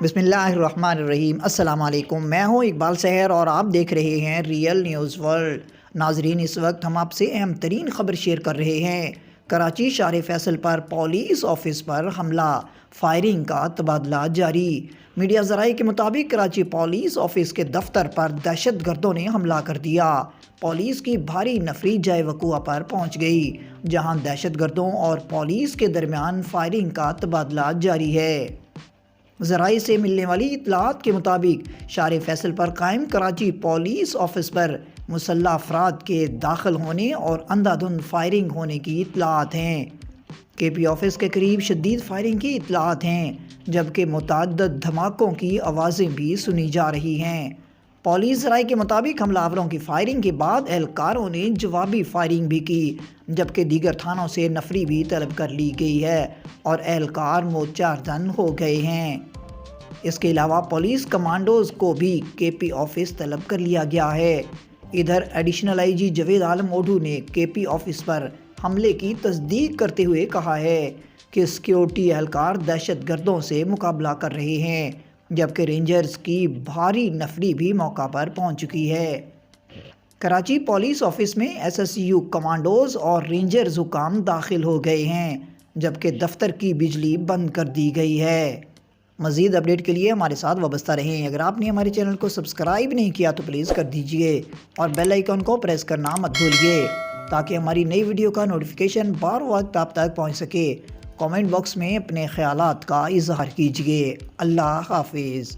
بسم اللہ الرحمن الرحیم۔ السلام علیکم، میں ہوں اقبال سحر اور آپ دیکھ رہے ہیں ریئل نیوز ورلڈ۔ ناظرین، اس وقت ہم آپ سے اہم ترین خبر شیئر کر رہے ہیں۔ کراچی شارع فیصل پر پولیس آفس پر حملہ، فائرنگ کا تبادلہ جاری۔ میڈیا ذرائع کے مطابق کراچی پولیس آفس کے دفتر پر دہشت گردوں نے حملہ کر دیا۔ پولیس کی بھاری نفری جائے وقوع پر پہنچ گئی، جہاں دہشت گردوں اور پولیس کے درمیان فائرنگ کا تبادلہ جاری ہے۔ ذرائع سے ملنے والی اطلاعات کے مطابق شارع فیصل پر قائم کراچی پولیس آفس پر مسلح افراد کے داخل ہونے اور اندھا دھند فائرنگ ہونے کی اطلاعات ہیں۔ کے پی آفس کے قریب شدید فائرنگ کی اطلاعات ہیں، جبکہ متعدد دھماکوں کی آوازیں بھی سنی جا رہی ہیں۔ پولیس ذرائع کے مطابق حملہ آوروں کی فائرنگ کے بعد اہلکاروں نے جوابی فائرنگ بھی کی، جبکہ دیگر تھانوں سے نفری بھی طلب کر لی گئی ہے اور اہلکار موچاردن ہو گئے ہیں۔ اس کے علاوہ پولیس کمانڈوز کو بھی کے پی آفس طلب کر لیا گیا ہے۔ ادھر ایڈیشنل آئی جی جاوید عالم اوڈھو نے کے پی آفس پر حملے کی تصدیق کرتے ہوئے کہا ہے کہ سیکیورٹی اہلکار دہشت گردوں سے مقابلہ کر رہے ہیں، جبکہ رینجرز کی بھاری نفری بھی موقع پر پہنچ چکی ہے۔ کراچی پولیس آفس میں ایس ایس یو کمانڈوز اور رینجرز حکام داخل ہو گئے ہیں، جبکہ دفتر کی بجلی بند کر دی گئی ہے۔ مزید اپڈیٹ کے لیے ہمارے ساتھ وابستہ رہیں۔ اگر آپ نے ہمارے چینل کو سبسکرائب نہیں کیا تو پلیز کر دیجئے اور بیل آئیکن کو پریس کرنا مت بھولیے، تاکہ ہماری نئی ویڈیو کا نوٹیفیکیشن بار وقت آپ تک پہنچ سکے۔ کامنٹ باکس میں اپنے خیالات کا اظہار کیجئے۔ اللہ حافظ۔